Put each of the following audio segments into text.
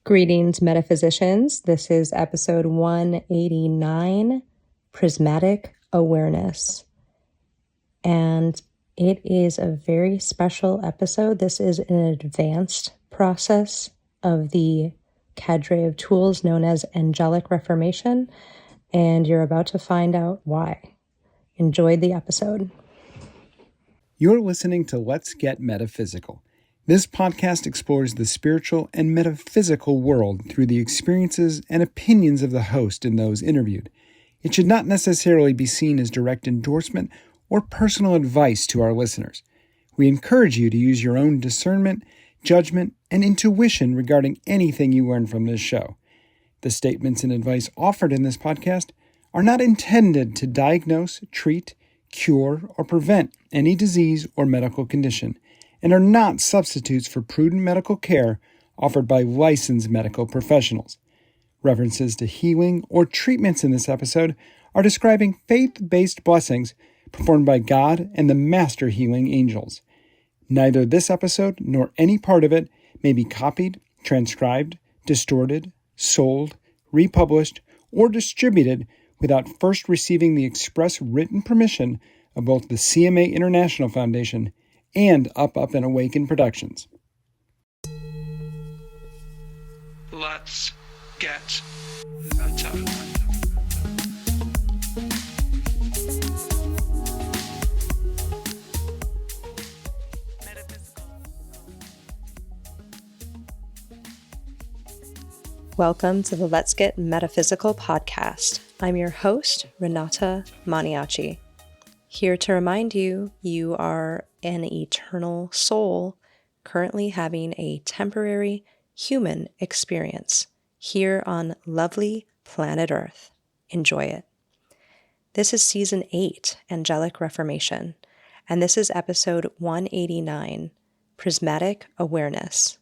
Greetings, metaphysicians. This is episode 189, Prismatic Awareness. And it is a very special episode. This is an advanced process of the cadre of tools known as angelic reformation, and you're about to find out why. Enjoy the episode. You're listening to Let's Get Metaphysical. This podcast explores the spiritual and metaphysical world through the experiences and opinions of the host and those interviewed. It should not necessarily be seen as direct endorsement or personal advice to our listeners. We encourage you to use your own discernment, judgment, and intuition regarding anything you learn from this show. The statements and advice offered in this podcast are not intended to diagnose, treat, cure, or prevent any disease or medical condition, and are not substitutes for prudent medical care offered by licensed medical professionals. References to healing or treatments in this episode are describing faith-based blessings performed by God and the master healing angels. Neither this episode nor any part of it may be copied, transcribed, distorted, sold, republished, or distributed without first receiving the express written permission of both the CMA International Foundation and Up and Awaken Productions. Let's get meta. Welcome to the Let's Get Metaphysical podcast. I'm your host, Renata Maniaci. Here to remind you, you are an eternal soul currently having a temporary human experience here on lovely planet Earth. Enjoy it. This is Season 8, Angelic Reformation, and this is episode 189, Prismatic Awareness.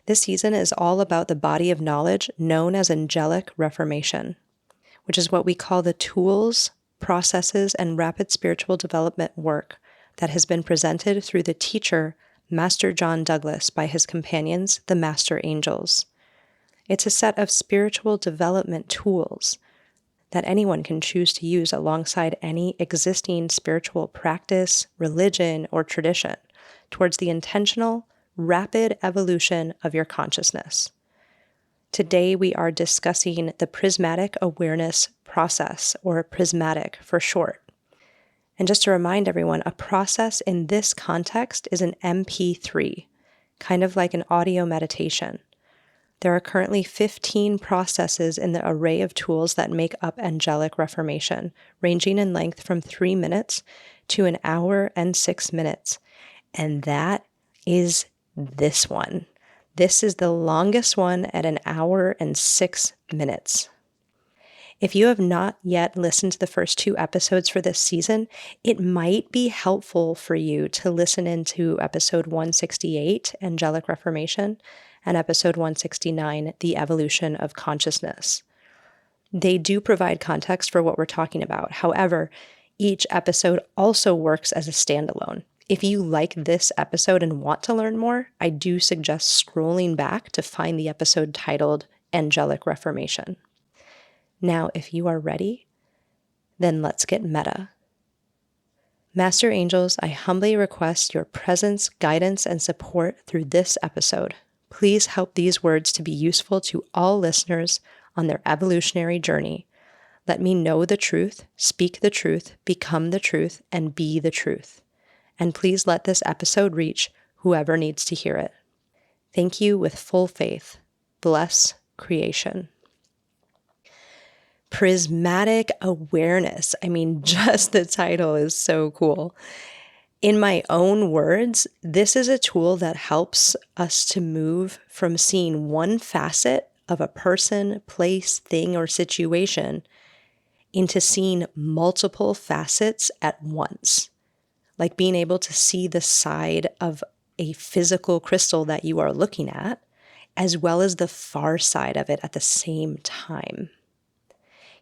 This season is all about the body of knowledge known as Angelic Reformation, which is what we call the tools, processes, and rapid spiritual development work that has been presented through the teacher, Master John Douglas, by his companions, the Master Angels. It's a set of spiritual development tools that anyone can choose to use alongside any existing spiritual practice, religion, or tradition towards the intentional, rapid evolution of your consciousness. Today, we are discussing the Prismatic Awareness process, or Prismatic for short. And just to remind everyone, a process in this context is an MP3, kind of like an audio meditation. There are currently 15 processes in the array of tools that make up Angelic Reformation, ranging in length from 3 minutes to an hour and 6 minutes. And that is this one. This is the longest one at an hour and 6 minutes. If you have not yet listened to the first 2 episodes for this season, it might be helpful for you to listen into episode 168, Angelic Reformation, and episode 169, The Evolution of Consciousness. They do provide context for what we're talking about. However, each episode also works as a standalone. If you like this episode and want to learn more, I do suggest scrolling back to find the episode titled Angelic Reformation. Now, if you are ready, then let's get meta. Master Angels, I humbly request your presence, guidance, and support through this episode. Please help these words to be useful to all listeners on their evolutionary journey. Let me know the truth, speak the truth, become the truth, and be the truth. And please let this episode reach whoever needs to hear it. Thank you with full faith. Bless creation. Prismatic Awareness. I mean, just the title is so cool. In my own words, this is a tool that helps us to move from seeing one facet of a person, place, thing, or situation into seeing multiple facets at once. Like being able to see the side of a physical crystal that you are looking at, as well as the far side of it at the same time.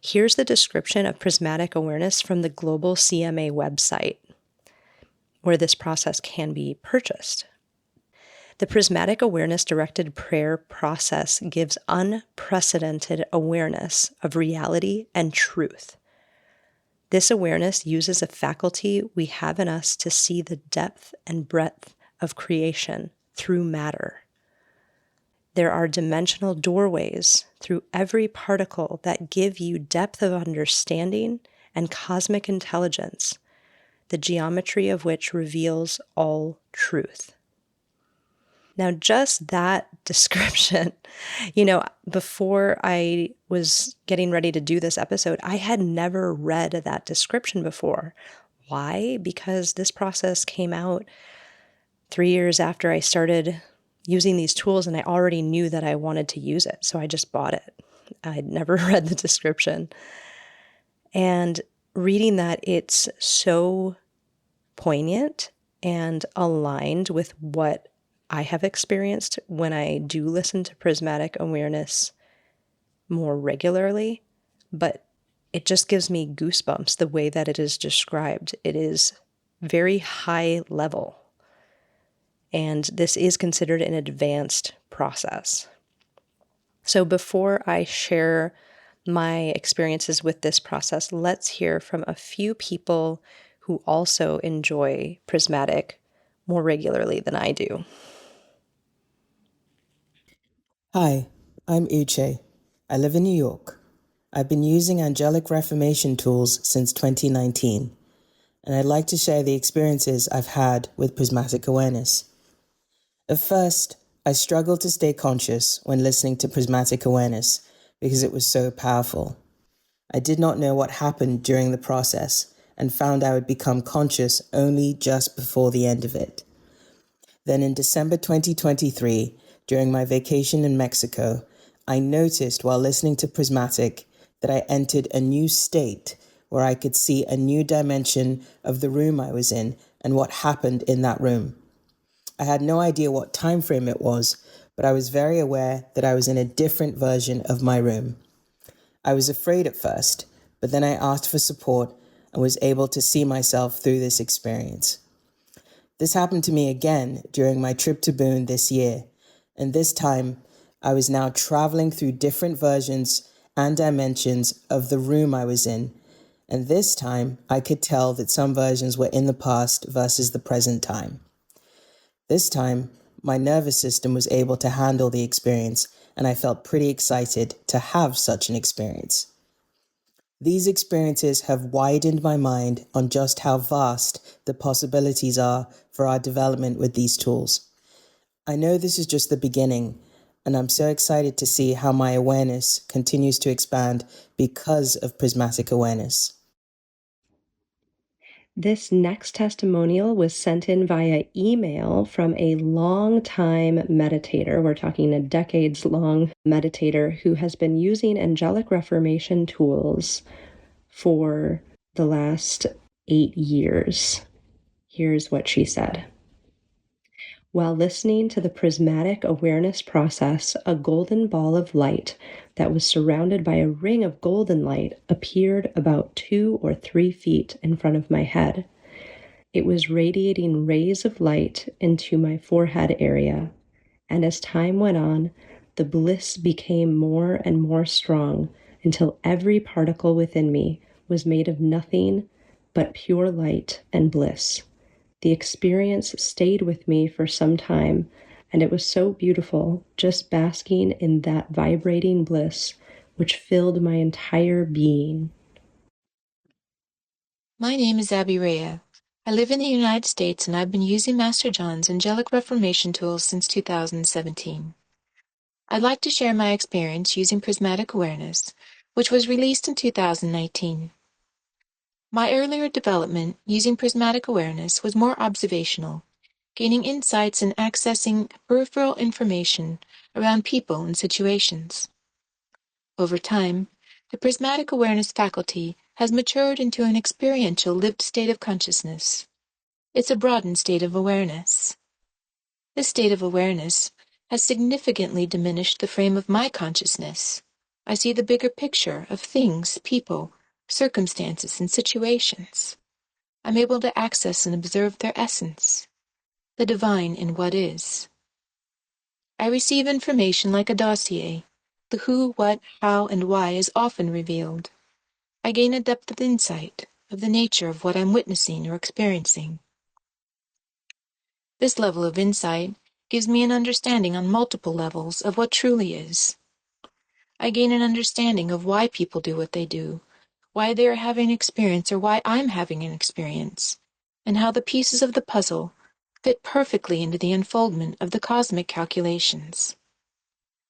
Here's the description of Prismatic Awareness from the Global CMA website, where this process can be purchased. The Prismatic Awareness directed prayer process gives unprecedented awareness of reality and truth. This awareness uses a faculty we have in us to see the depth and breadth of creation through matter. There are dimensional doorways through every particle that give you depth of understanding and cosmic intelligence, the geometry of which reveals all truth. Now, just that description, before I was getting ready to do this episode, I had never read that description before. Why? Because this process came out 3 years after I started using these tools, and I already knew that I wanted to use it. So I just bought it. I'd never read the description. And reading that, it's so poignant and aligned with what I have experienced when I do listen to Prismatic Awareness more regularly, but it just gives me goosebumps the way that it is described. It is very high level, and this is considered an advanced process. So before I share my experiences with this process, let's hear from a few people who also enjoy Prismatic more regularly than I do. Hi, I'm Uche. I live in New York. I've been using angelic reformation tools since 2019, and I'd like to share the experiences I've had with Prismatic Awareness. At first, I struggled to stay conscious when listening to Prismatic Awareness because it was so powerful. I did not know what happened during the process and found I would become conscious only just before the end of it. Then in December 2023, during my vacation in Mexico, I noticed while listening to Prismatic that I entered a new state where I could see a new dimension of the room I was in and what happened in that room. I had no idea what time frame it was, but I was very aware that I was in a different version of my room. I was afraid at first, but then I asked for support and was able to see myself through this experience. This happened to me again during my trip to Boone this year, and this time I was now traveling through different versions and dimensions of the room I was in, and this time I could tell that some versions were in the past versus the present time. This time, my nervous system was able to handle the experience, and I felt pretty excited to have such an experience. These experiences have widened my mind on just how vast the possibilities are for our development with these tools. I know this is just the beginning, and I'm so excited to see how my awareness continues to expand because of Prismatic Awareness. This next testimonial was sent in via email from a long-time meditator. We're talking a decades-long meditator who has been using angelic reformation tools for the last 8 years. Here's what she said. While listening to the Prismatic Awareness process, a golden ball of light that was surrounded by a ring of golden light appeared about 2 or 3 feet in front of my head. It was radiating rays of light into my forehead area, and as time went on, the bliss became more and more strong until every particle within me was made of nothing but pure light and bliss. The experience stayed with me for some time, and it was so beautiful just basking in that vibrating bliss which filled my entire being. My name is Abby Rhea. I live in the United States, and I've been using Master John's angelic reformation tools since 2017. I'd like to share my experience using Prismatic Awareness, which was released in 2019. My earlier development using Prismatic Awareness was more observational, gaining insights and accessing peripheral information around people and situations. Over time, the Prismatic Awareness faculty has matured into an experiential lived state of consciousness. It's a broadened state of awareness. This state of awareness has significantly diminished the frame of my consciousness. I see the bigger picture of things, people, circumstances, and situations. I'm able to access and observe their essence, the divine in what is. I receive information like a dossier. The who, what, how, and why is often revealed. I gain a depth of insight of the nature of what I'm witnessing or experiencing. This level of insight gives me an understanding on multiple levels of what truly is. I gain an understanding of why people do what they do, why they are having an experience or why I'm having an experience, and how the pieces of the puzzle fit perfectly into the unfoldment of the cosmic calculations.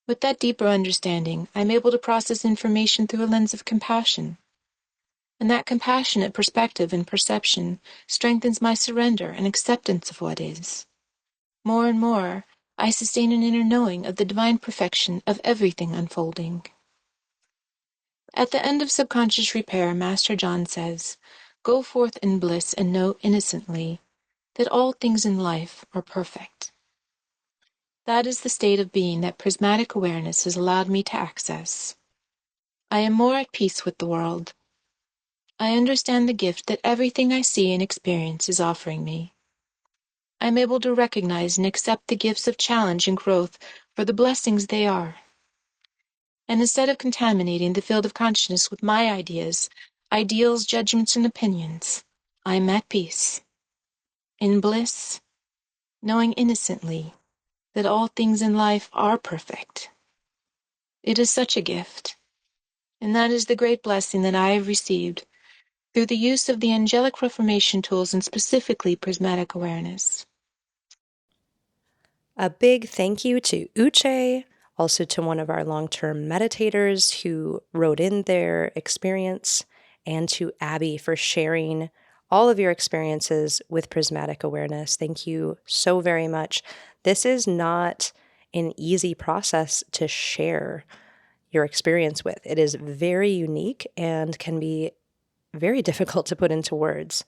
With that deeper understanding, I'm able to process information through a lens of compassion. And that compassionate perspective and perception strengthens my surrender and acceptance of what is. More and more, I sustain an inner knowing of the divine perfection of everything unfolding. At the end of subconscious repair, Master John says, "Go forth in bliss and know innocently that all things in life are perfect." That is the state of being that prismatic awareness has allowed me to access. I am more at peace with the world. I understand the gift that everything I see and experience is offering me. I am able to recognize and accept the gifts of challenge and growth for the blessings they are. And instead of contaminating the field of consciousness with my ideas, ideals, judgments, and opinions, I am at peace, in bliss, knowing innocently that all things in life are perfect. It is such a gift, and that is the great blessing that I have received through the use of the angelic reformation tools and specifically prismatic awareness. A big thank you to Uche, also to one of our long-term meditators who wrote in their experience, and to Abby for sharing all of your experiences with prismatic awareness. Thank you so very much. This is not an easy process to share your experience with. It is very unique and can be very difficult to put into words.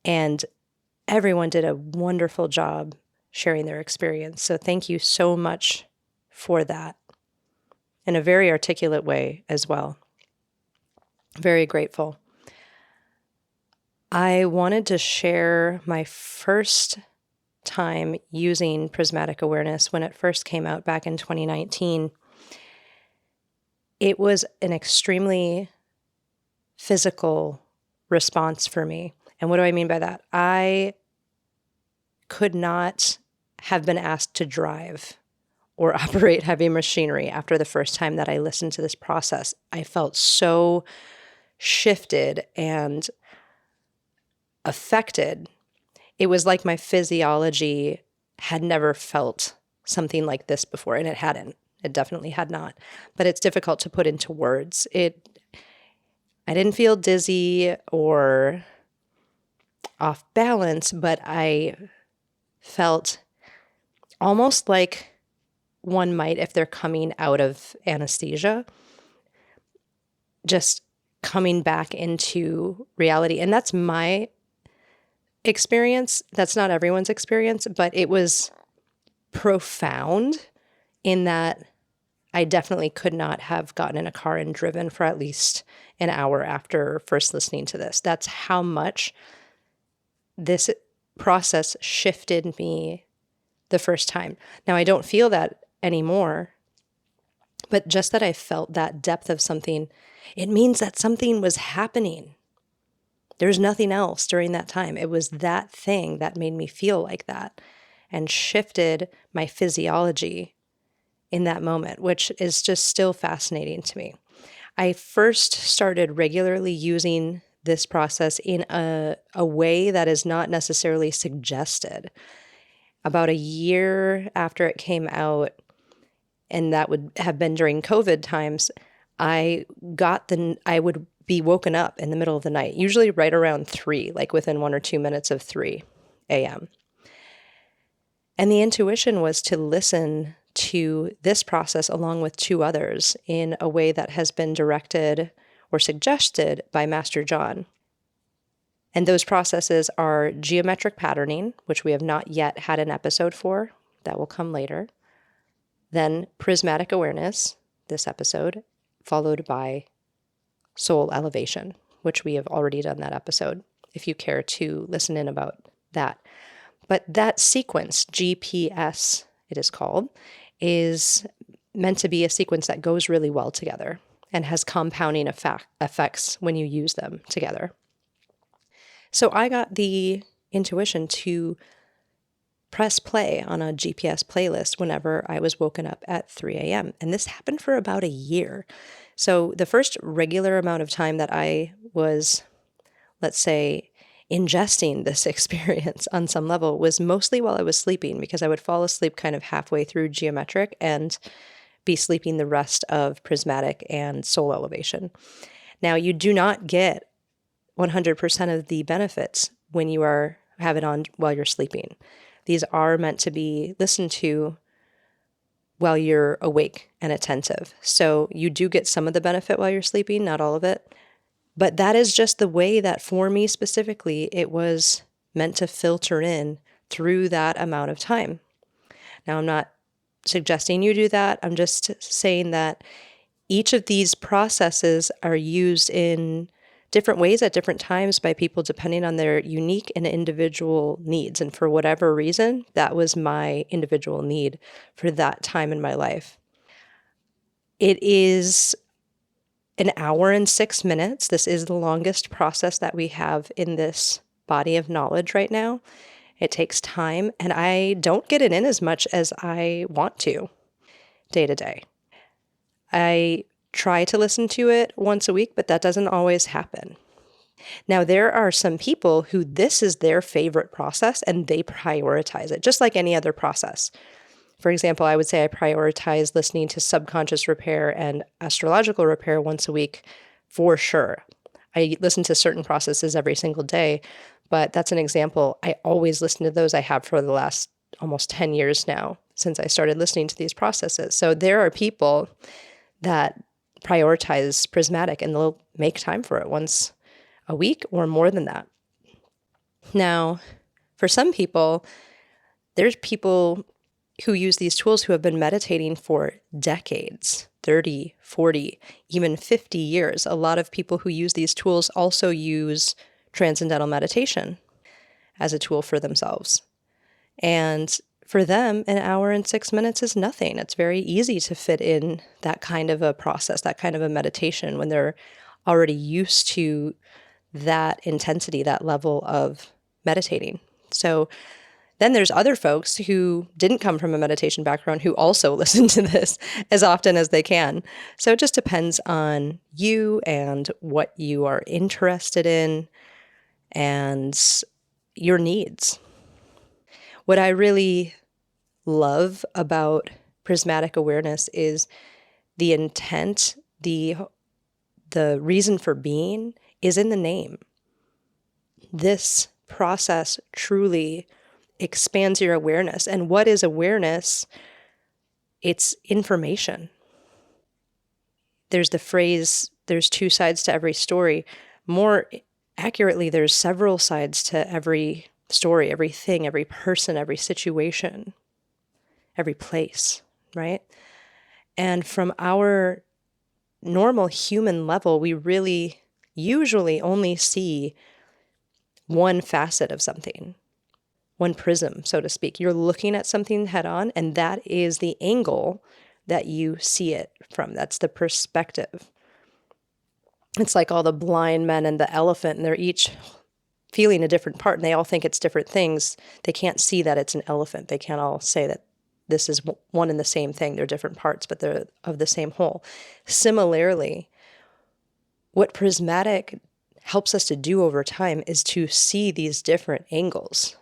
And everyone did a wonderful job sharing their experience. So thank you so much for that in a very articulate way as well. Very grateful. I wanted to share my first time using prismatic awareness when it first came out back in 2019. It was an extremely physical response for me. And what do I mean by that? I could not have been asked to drive or operate heavy machinery after the first time that I listened to this process. I felt so shifted and affected. It was like my physiology had never felt something like this before, and it hadn't. It definitely had not. But it's difficult to put into words. I didn't feel dizzy or off balance, but I felt almost like one might if they're coming out of anesthesia, just coming back into reality. And that's my experience. That's not everyone's experience, but it was profound in that I definitely could not have gotten in a car and driven for at least an hour after first listening to this. That's how much this process shifted me the first time. Now, I don't feel that anymore, but just that I felt that depth of something, it means that something was happening. There's nothing else during that time. It was that thing that made me feel like that and shifted my physiology in that moment, which is just still fascinating to me. I first started regularly using this process in a way that is not necessarily suggested. About a year after it came out, and that would have been during COVID times, I would be woken up in the middle of the night, usually right around 3, like within 1 or 2 minutes of 3 a.m. And the intuition was to listen to this process along with 2 others in a way that has been directed or suggested by Master John. And those processes are geometric patterning, which we have not yet had an episode for. That will come later. Then prismatic awareness, this episode, followed by soul elevation, which we have already done that episode, if you care to listen in about that. But that sequence, GPS it is called, is meant to be a sequence that goes really well together and has compounding effects when you use them together. So I got the intuition to press play on a GPS playlist whenever I was woken up at 3 a.m. And this happened for about a year. So the first regular amount of time that I was, let's say, ingesting this experience on some level was mostly while I was sleeping, because I would fall asleep kind of halfway through geometric and be sleeping the rest of prismatic and soul elevation. Now, you do not get 100% of the benefits when you have it on while you're sleeping. These are meant to be listened to while you're awake and attentive. So you do get some of the benefit while you're sleeping, not all of it. But that is just the way that, for me specifically, it was meant to filter in through that amount of time. Now, I'm not suggesting you do that. I'm just saying that each of these processes are used in different ways at different times by people depending on their unique and individual needs. And for whatever reason, that was my individual need for that time in my life. It is an hour and 6 minutes. This is the longest process that we have in this body of knowledge right now. It takes time, and I don't get it in as much as I want to day to day. I try to listen to it once a week, but that doesn't always happen. Now, there are some people who this is their favorite process and they prioritize it, just like any other process. For example, I would say I prioritize listening to subconscious repair and astrological repair once a week for sure. I listen to certain processes every single day, but that's an example. I always listen to those. I have for the last almost 10 years now since I started listening to these processes. So there are people that prioritize prismatic and they'll make time for it once a week or more than that. Now, for some people, there's people who use these tools who have been meditating for decades, 30, 40, even 50 years. A lot of people who use these tools also use transcendental meditation as a tool for themselves. And for them, an hour and 6 minutes is nothing. It's very easy to fit in that kind of a process, that kind of a meditation when they're already used to that intensity, that level of meditating. So then there's other folks who didn't come from a meditation background who also listen to this as often as they can. So it just depends on you and what you are interested in and your needs. What I really love about prismatic awareness is the intent, the reason for being is in the name. This process truly expands your awareness. And what is awareness? It's information. There's the phrase, there's two sides to every story. More accurately, there's several sides to every story, everything, every person, every situation, every place, right? And from our normal human level, we really usually only see one facet of something, one prism, so to speak. You're looking at something head on, and that is the angle that you see it from. That's the perspective. It's like all the blind men and the elephant, and they're each feeling a different part, and they all think it's different things. They can't see that it's an elephant. They can't all say that this is one and the same thing. They're different parts, but they're of the same whole. Similarly, what prismatic helps us to do over time is to see these different angles,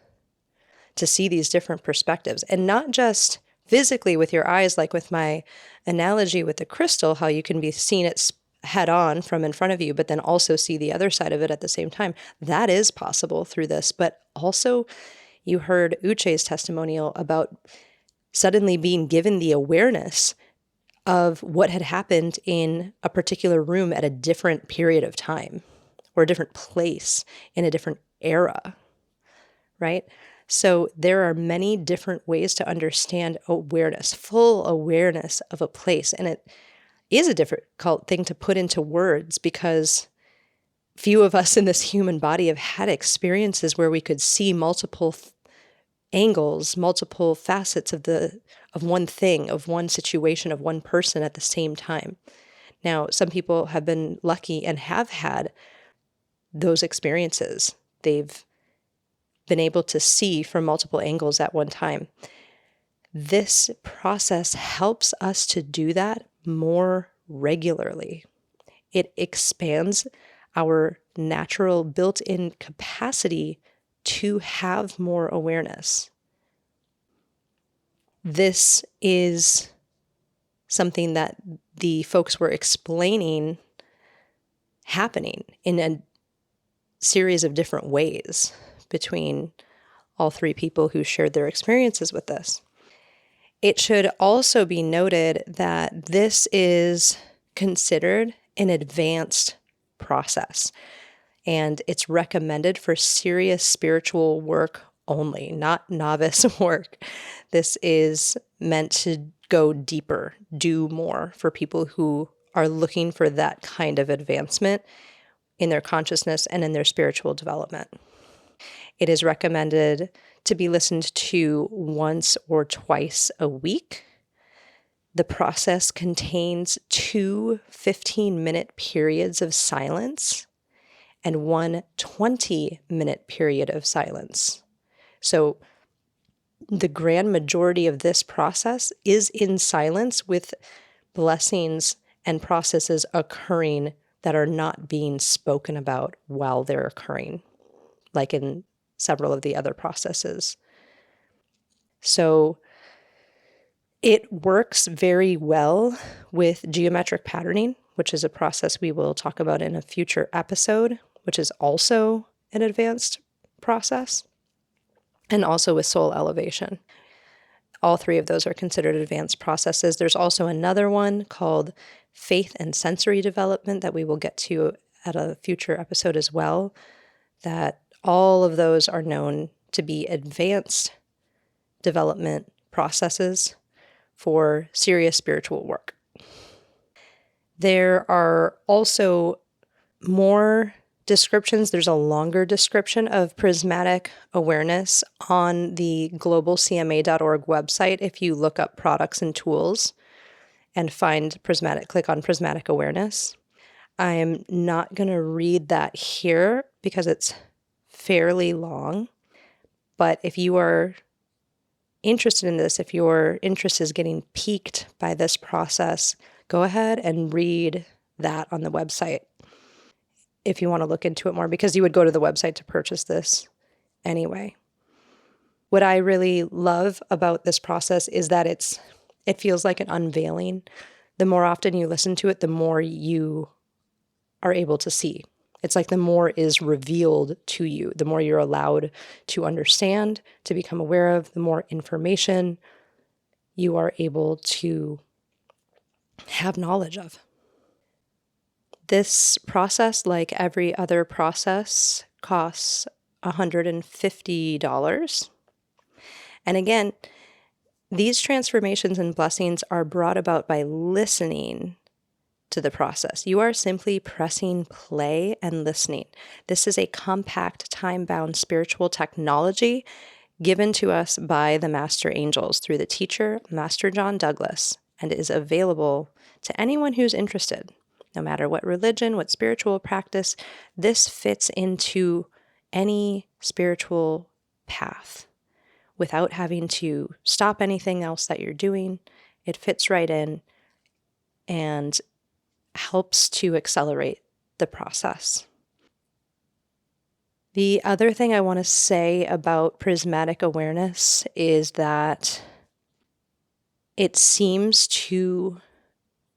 to see these different perspectives, and not just physically with your eyes, like with my analogy with the crystal, how you can be seeing it head on from in front of you, but then also see the other side of it at the same time. That is possible through this. But also, you heard Uche's testimonial about suddenly being given the awareness of what had happened in a particular room at a different period of time or a different place in a different era, right? So there are many different ways to understand awareness, full awareness of a place. And it is a difficult thing to put into words because few of us in this human body have had experiences where we could see multiple angles, multiple facets of one thing, of one situation, of one person at the same time. Now, some people have been lucky and have had those experiences. They've been able to see from multiple angles at one time. This process helps us to do that more regularly. It expands our natural built-in capacity to have more awareness. This is something that the folks were explaining happening in a series of different ways between all three people who shared their experiences with this. It should also be noted that this is considered an advanced process, and it's recommended for serious spiritual work only, not novice work. This is meant to go deeper, do more for people who are looking for that kind of advancement in their consciousness and in their spiritual development. It is recommended to be listened to once or twice a week. The process contains 2 15-minute periods of silence and 1 20-minute period of silence. So the grand majority of this process is in silence, with blessings and processes occurring that are not being spoken about while they're occurring, like in several of the other processes. So it works very well with geometric patterning, which is a process we will talk about in a future episode, which is also an advanced process, and also with soul elevation. All three of those are considered advanced processes. There's also another one called faith and sensory development that we will get to at a future episode as well, that all of those are known to be advanced development processes for serious spiritual work. There are also more descriptions. There's a longer description of prismatic awareness on the globalcma.org website. If you look up products and tools and click on prismatic awareness. I'm not going to read that here because it's fairly long. But if you are interested in this, if your interest is getting piqued by this process, go ahead and read that on the website if you want to look into it more, because you would go to the website to purchase this anyway. What I really love about this process is that it feels like an unveiling. The more often you listen to it, the more you are able to see. It's like the more is revealed to you, the more you're allowed to understand, to become aware of, the more information you are able to have knowledge of. This process, like every other process, costs $150. And again, these transformations and blessings are brought about by listening to the process. You are simply pressing play and listening. This is a compact, time-bound spiritual technology given to us by the Master Angels through the teacher, Master John Douglas, and is available to anyone who's interested. No matter what religion, what spiritual practice, this fits into any spiritual path without having to stop anything else that you're doing. It fits right in and helps to accelerate the process. The other thing I want to say about prismatic awareness is that it seems to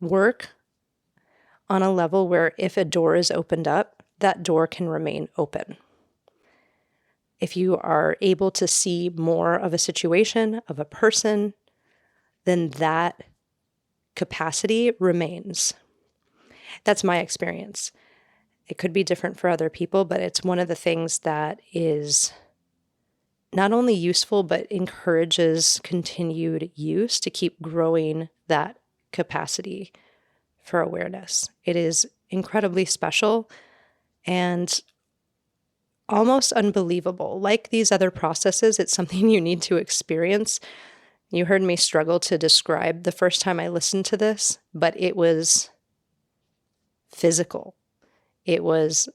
work on a level where if a door is opened up, that door can remain open. If you are able to see more of a situation, of a person, then that capacity remains. That's my experience. It could be different for other people, but it's one of the things that is not only useful, but encourages continued use to keep growing that capacity for awareness. It is incredibly special and almost unbelievable. Like these other processes, it's something you need to experience. You heard me struggle to describe the first time I listened to this, but it was physical. It was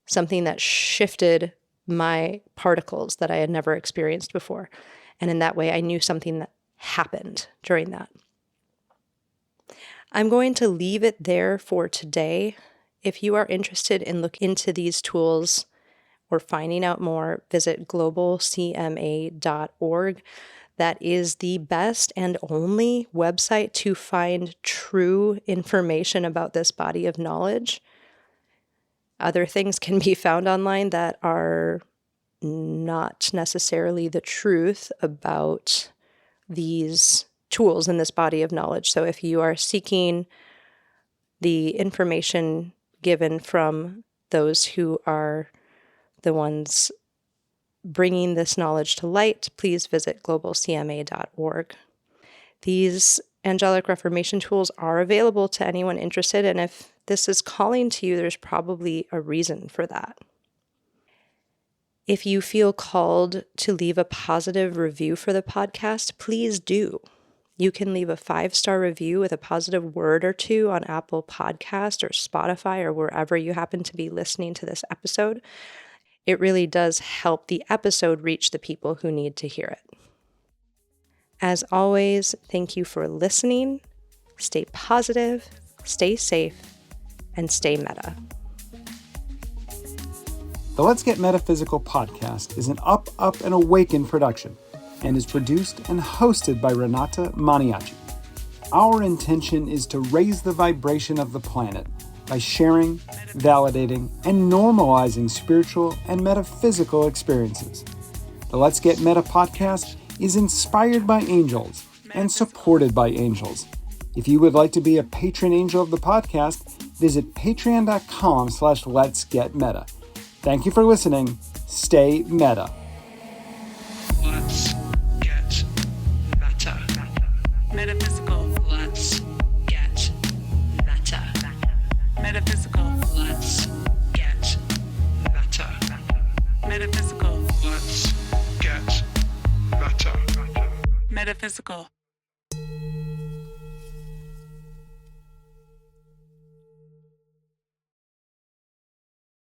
something that shifted my particles that I had never experienced before. And in that way, I knew something that happened during that. I'm going to leave it there for today. If you are interested in looking into these tools or finding out more, visit globalcma.org. That is the best and only website to find true information about this body of knowledge. Other things can be found online that are not necessarily the truth about these tools in this body of knowledge. So if you are seeking the information given from those who are the ones bringing this knowledge to light, please visit globalcma.org. These angelic reformation tools are available to anyone interested, and if this is calling to you, there's probably a reason for that. If you feel called to leave a positive review for the podcast, please do. You can leave a 5-star review with a positive word or two on Apple Podcast or Spotify or wherever you happen to be listening to this episode. It really does help the episode reach the people who need to hear it. As always, thank you for listening. Stay positive, stay safe, and stay meta. The Let's Get Metaphysical podcast is an Up, and Awaken production and is produced and hosted by Renata Maniaci. Our intention is to raise the vibration of the planet by sharing, validating, and normalizing spiritual and metaphysical experiences. The Let's Get Meta podcast is inspired by angels and supported by angels. If you would like to be a patron angel of the podcast, visit patreon.com/letsgetmeta. Thank you for listening. Stay meta. Let's get meta. Metaphysical. Let's get meta. Metaphysical. Let's get meta. Metaphysical. Let's get meta. Metaphysical.